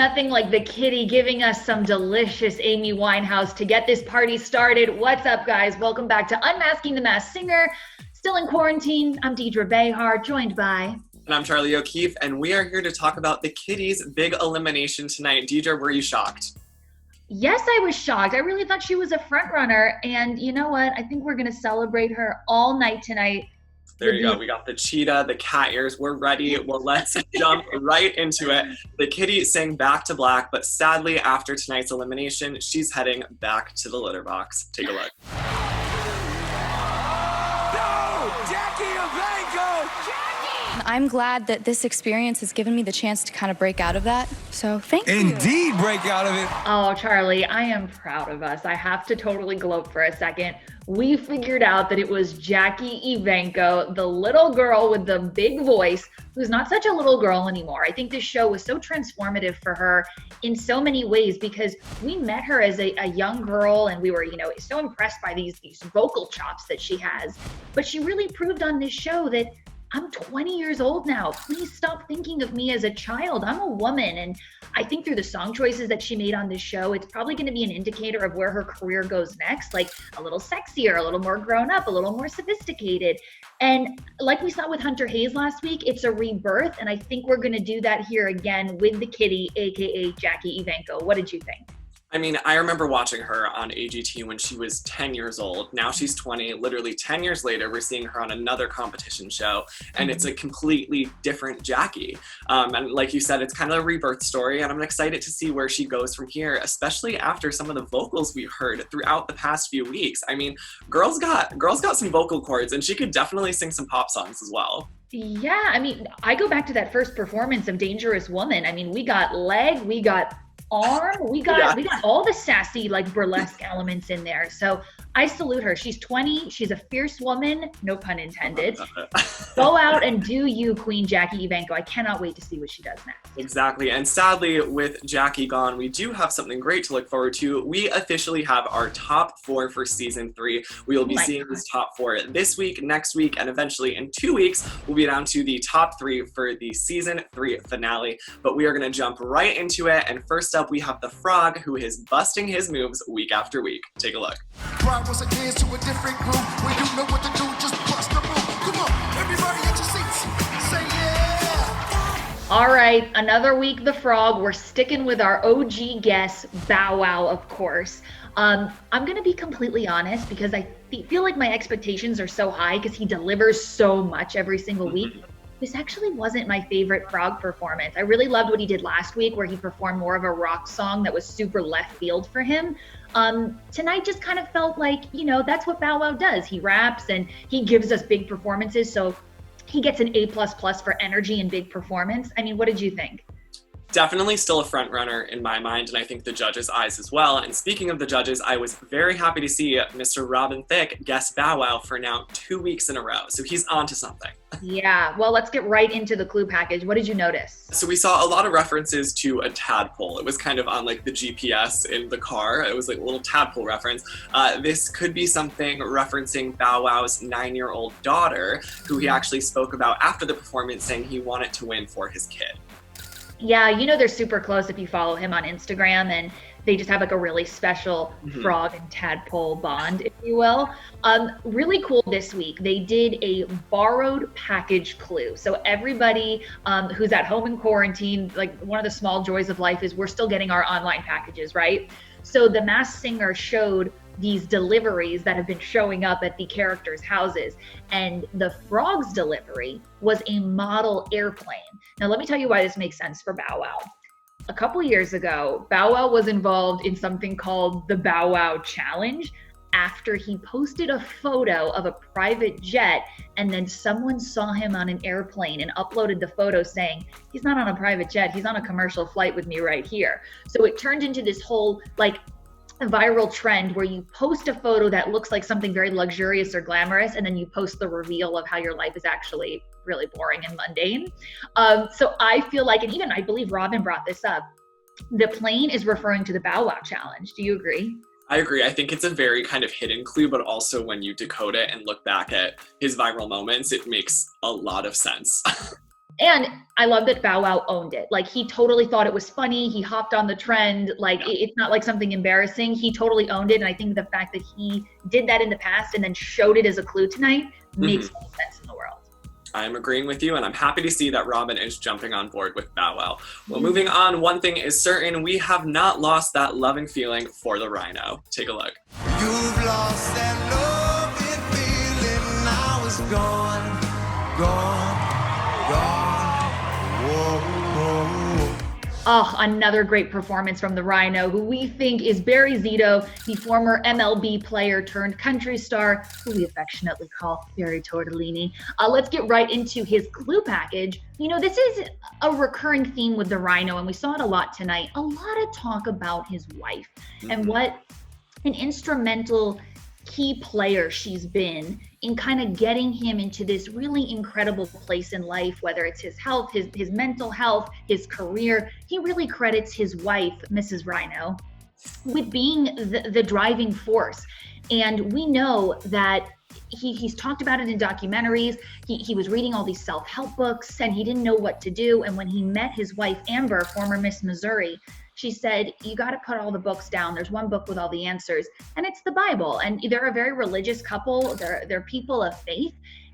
nothing like the kitty giving us some delicious Amy Winehouse to get this party started. What's up, guys? Welcome back to Unmasking the Masked Singer. Still in quarantine. I'm Deidre Behar, joined by... And I'm Charlie O'Keefe, and we are here to talk about the kitty's big elimination tonight. Deidre, were you shocked? Yes, I was shocked. I really thought she was a front runner, and you know what? I think we're going to celebrate her all night tonight. There you go. We got the cheetah, the cat ears. We're ready. Well, let's jump right into it. The kitty sang Back to Black, but sadly, after tonight's elimination, she's heading back to the litter box. Take a look. No! Jackie Evancho! I'm glad that this experience has given me the chance to kind of break out of that. So thank you. Indeed, break out of it. Oh, Charlie, I am proud of us. I have to totally gloat for a second. We figured out that it was Jackie Evancho, the little girl with the big voice, who's not such a little girl anymore. I think this show was so transformative for her in so many ways because we met her as a young girl and we were, so impressed by these vocal chops that she has. But she really proved on this show that I'm 20 years old now. Please stop thinking of me as a child. I'm a woman. And I think through the song choices that she made on this show, it's probably going to be an indicator of where her career goes next, like a little sexier, a little more grown up, a little more sophisticated. And like we saw with Hunter Hayes last week, it's a rebirth. And I think we're going to do that here again with the kitty, AKA Jackie Evancho. What did you think? I mean, I remember watching her on AGT when she was 10 years old. Now she's 20. Literally 10 years later, we're seeing her on another competition show, and it's a completely different Jackie. And like you said, it's kind of a rebirth story, and I'm excited to see where she goes from here, especially after some of the vocals we've heard throughout the past few weeks. I mean, girl's got some vocal cords, and she could definitely sing some pop songs as well. Yeah, I mean, I go back to that first performance of Dangerous Woman. I mean, we got leg, we got arm, we got all the sassy, like, burlesque elements in there. So I salute her. She's 20. She's a fierce woman, no pun intended. Go out and do you, Queen Jackie Evancho. I cannot wait to see what she does next. Exactly. And sadly, with Jackie gone, we do have something great to look forward to. We officially have our top 4 for season 3. We will be seeing this top 4 this week, next week, and eventually in 2 weeks, we'll be down to the top 3 for the season 3 finale. But we are going to jump right into it. And first up, we have the Frog, who is busting his moves week after week. Take a look. Pride was a dance to a different group. When you know what to do, just bust the move. Come on, everybody at your seats. Say yeah. All right, another week, the Frog. We're sticking with our OG guest, Bow Wow, of course. I'm going to be completely honest because I feel like my expectations are so high because he delivers so much every single week. This actually wasn't my favorite Frog performance. I really loved what he did last week where he performed more of a rock song that was super left field for him. Tonight just kind of felt like, that's what Bow Wow does. He raps and he gives us big performances. So he gets an A++ for energy and big performance. I mean, what did you think? Definitely still a front runner in my mind, and I think the judges' eyes as well. And speaking of the judges, I was very happy to see Mr. Robin Thicke guest Bow Wow for now 2 weeks in a row. So he's on to something. Yeah, well, let's get right into the clue package. What did you notice? So we saw a lot of references to a tadpole. It was kind of on like the GPS in the car. It was like a little tadpole reference. This could be something referencing Bow Wow's 9-year-old daughter, who he actually spoke about after the performance, saying he wanted to win for his kid. Yeah, they're super close if you follow him on Instagram, and they just have like a really special frog and tadpole bond, if you will. Really cool this week. They did a borrowed package clue. So everybody who's at home in quarantine, like one of the small joys of life is we're still getting our online packages, right? So the Masked Singer showed these deliveries that have been showing up at the characters' houses. And the Frog's delivery was a model airplane. Now, let me tell you why this makes sense for Bow Wow. A couple years ago, Bow Wow was involved in something called the Bow Wow Challenge after he posted a photo of a private jet, and then someone saw him on an airplane and uploaded the photo saying, he's not on a private jet, he's on a commercial flight with me right here. So it turned into this whole a viral trend where you post a photo that looks like something very luxurious or glamorous, and then you post the reveal of how your life is actually really boring and mundane. So I feel like, and even I believe Robin brought this up, the plane is referring to the Bow Wow Challenge. Do you agree? I agree. I think it's a very kind of hidden clue, but also when you decode it and look back at his viral moments, it makes a lot of sense. And I love that Bow Wow owned it. Like, he totally thought it was funny. He hopped on the trend. Like, it's not like something embarrassing. He totally owned it. And I think the fact that he did that in the past and then showed it as a clue tonight makes all sense in the world. I'm agreeing with you, and I'm happy to see that Robin is jumping on board with Bow Wow. Well, moving on, one thing is certain, we have not lost that loving feeling for the Rhino. Take a look. You've lost that loving feeling. Now it's gone, gone, gone. Whoa, whoa. Oh, another great performance from the Rhino, who we think is Barry Zito, the former MLB player turned country star, who we affectionately call Barry Tortellini. Let's get right into his clue package. You know, this is a recurring theme with the Rhino, and we saw it a lot tonight. A lot of talk about his wife and what an instrumental key player she's been in kind of getting him into this really incredible place in life, whether it's his health, his mental health, his career. He really credits his wife, Mrs. Rhino, with being the driving force. And we know that he's talked about it in documentaries. He was reading all these self-help books and he didn't know what to do. And when he met his wife, Amber, former Miss Missouri, she said, you got to put all the books down. There's one book with all the answers, and it's the Bible. And they're a very religious couple. They're people of faith.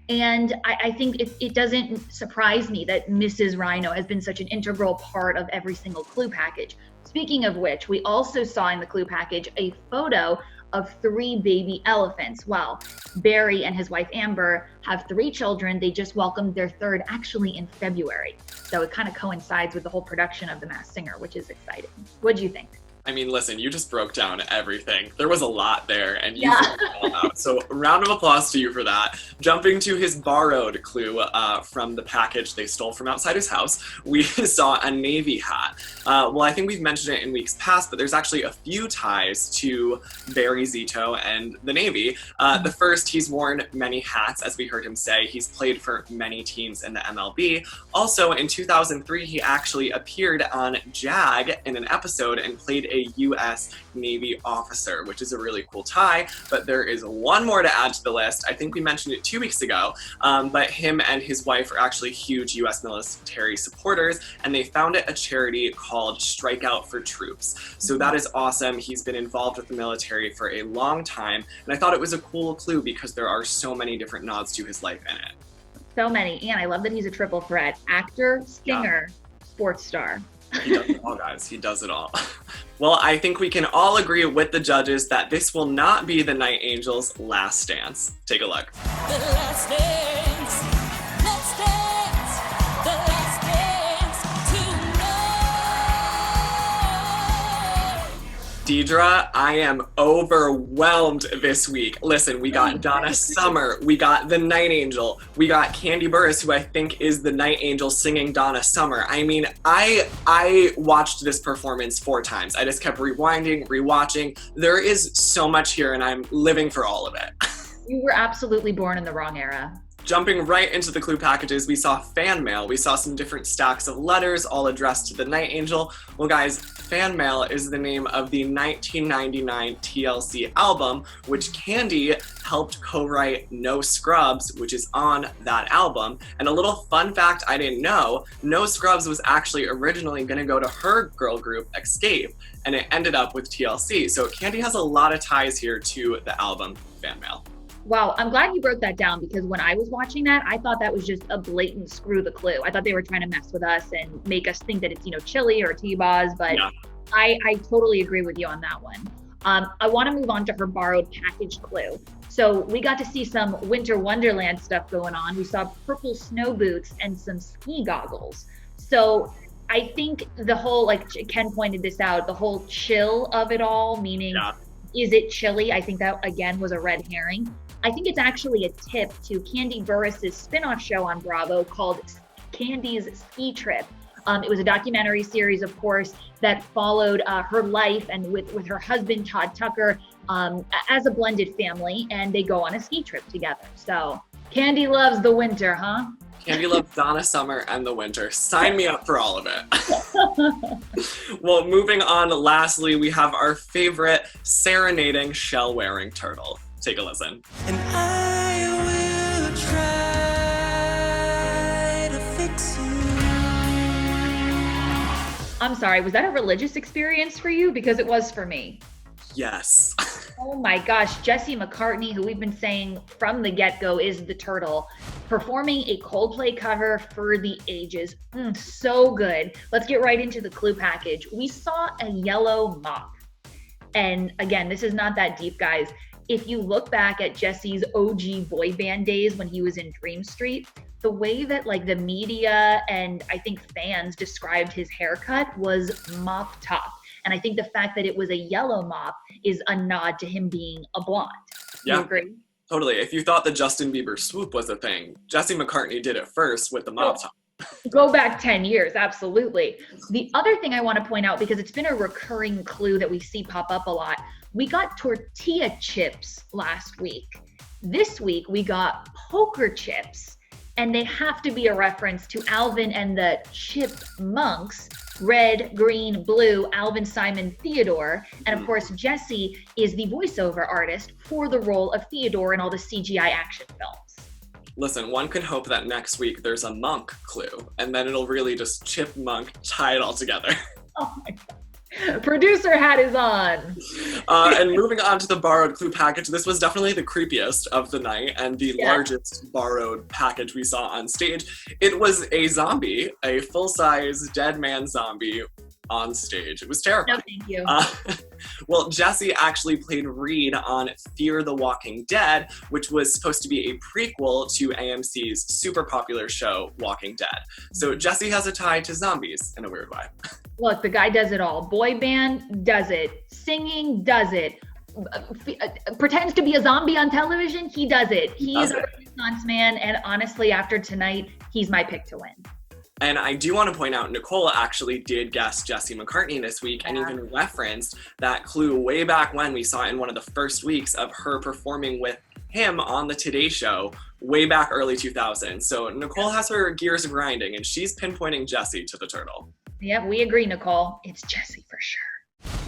And I think it doesn't surprise me that Mrs. Rhino has been such an integral part of every single clue package. Speaking of which, we also saw in the clue package a photo of 3 baby elephants. Well, Barry and his wife Amber have 3 children. They just welcomed their 3rd actually in February. So it kind of coincides with the whole production of The Masked Singer, which is exciting. What do you think? I mean, listen, you just broke down everything. There was a lot there, and you figured it all out. So round of applause to you for that. Jumping to his borrowed clue from the package they stole from outside his house, we saw a Navy hat. Well, I think we've mentioned it in weeks past, but there's actually a few ties to Barry Zito and the Navy. The first, he's worn many hats, as we heard him say. He's played for many teams in the MLB. Also, in 2003, he actually appeared on JAG in an episode and played a U.S. Navy officer, which is a really cool tie, but there is one more to add to the list. I think we mentioned it 2 weeks ago, but him and his wife are actually huge U.S. military supporters, and they founded a charity called Strike Out for Troops. So that is awesome. He's been involved with the military for a long time, and I thought it was a cool clue because there are so many different nods to his life in it. So many. And I love that he's a triple threat. Actor, singer, sports star. He does it all, guys. He does it all. Well, I think we can all agree with the judges that this will not be the Night Angels' last dance. Take a look. The last dance. Let's dance. The last dance tonight. Deidre, I am overwhelmed this week. Listen, we got Donna Summer, we got the Night Angel, we got Candy Burris, who I think is the Night Angel singing Donna Summer. I mean, I watched this performance 4 times. I just kept rewinding, rewatching. There is so much here, and I'm living for all of it. You were absolutely born in the wrong era. Jumping right into the clue packages, we saw fan mail. We saw some different stacks of letters, all addressed to the Night Angel. Well, guys, fan mail is the name of the 1999 TLC album, which Candy helped co-write No Scrubs, which is on that album. And a little fun fact I didn't know, No Scrubs was actually originally going to go to her girl group, Escape, and it ended up with TLC. So Candy has a lot of ties here to the album fan mail. Wow, I'm glad you broke that down, because when I was watching that, I thought that was just a blatant screw the clue. I thought they were trying to mess with us and make us think that it's, chili or T-Boz, but yeah. I totally agree with you on that one. I want to move on to her borrowed package clue. So we got to see some Winter Wonderland stuff going on. We saw purple snow boots and some ski goggles. So I think the whole, like Ken pointed this out, the whole chill of it all, meaning, is it chilly? I think that, again, was a red herring. I think it's actually a tip to Candy Burris's spin-off show on Bravo called Candy's Ski Trip. It was a documentary series, of course, that followed her life and with her husband, Todd Tucker, as a blended family, and they go on a ski trip together. So Candy loves the winter, huh? Candy loves Donna Summer and the winter. Sign me up for all of it. Well, moving on, lastly, we have our favorite serenading shell-wearing turtle. Take a listen. And I will try to fix you. I'm sorry, was that a religious experience for you? Because it was for me. Yes. Oh my gosh, Jesse McCartney, who we've been saying from the get-go is the turtle, performing a Coldplay cover for the ages. So good. Let's get right into the clue package. We saw a yellow mop. And again, this is not that deep, guys. If you look back at Jesse's OG boy band days when he was in Dream Street, the way that like the media and I think fans described his haircut was mop top. And I think the fact that it was a yellow mop is a nod to him being a blonde. Yeah. You agree? Totally. If you thought the Justin Bieber swoop was a thing, Jesse McCartney did it first with the mop top. Go back 10 years, absolutely. The other thing I want to point out, because it's been a recurring clue that we see pop up a lot, we got tortilla chips last week. This week we got poker chips, and they have to be a reference to Alvin and the Chipmunks, red, green, blue, Alvin, Simon, Theodore. And of course, Jesse is the voiceover artist for the role of Theodore in all the CGI action films. Listen, one could hope that next week there's a monk clue, and then it'll really just chipmunk tie it all together. Oh my God. Producer hat is on. And moving on to the borrowed clue package, this was definitely the creepiest of the night and the largest borrowed package we saw on stage. It was a zombie, a full-size dead man zombie on stage. It was terrifying. No, thank you. Well, Jesse actually played Reed on Fear the Walking Dead, which was supposed to be a prequel to AMC's super popular show, Walking Dead. So Jesse has a tie to zombies in a weird way. Look, the guy does it all. Boy band does it. Singing does it. Pretends to be a zombie on television, he does it. He is a Renaissance man, and honestly, after tonight, he's my pick to win. And I do want to point out, Nicole actually did guess Jesse McCartney this week and even referenced that clue way back when we saw it in one of the first weeks of her performing with him on the Today Show way back early 2000s. So Nicole has her gears grinding and she's pinpointing Jesse to the turtle. Yep, we agree, Nicole. It's Jesse for sure.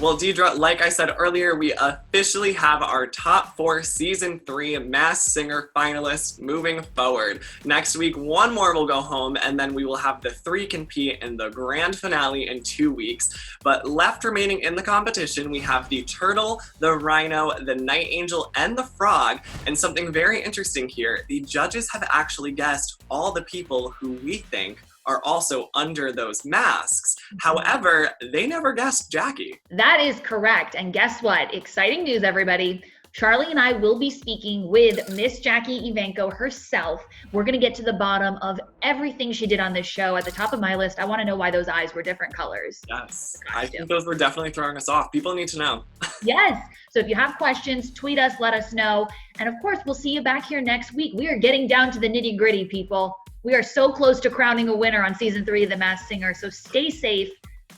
Well, Deidre, like I said earlier, we officially have our top 4 season 3 Masked Singer finalists moving forward. Next week, one more will go home, and then we will have the 3 compete in the grand finale in 2 weeks. But left remaining in the competition, we have the Turtle, the Rhino, the Night Angel, and the Frog. And something very interesting here, the judges have actually guessed all the people who we think are also under those masks. However, they never guessed Jackie. That is correct. And guess what? Exciting news, everybody. Charlie and I will be speaking with Miss Jackie Evancho herself. We're going to get to the bottom of everything she did on this show. At the top of my list, I want to know why those eyes were different colors. Yes, I think those were definitely throwing us off. People need to know. Yes. So if you have questions, tweet us, let us know. And of course, we'll see you back here next week. We are getting down to the nitty gritty, people. We are so close to crowning a winner on season 3 of The Masked Singer. So stay safe,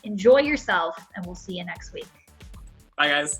enjoy yourself, and we'll see you next week. Bye, guys.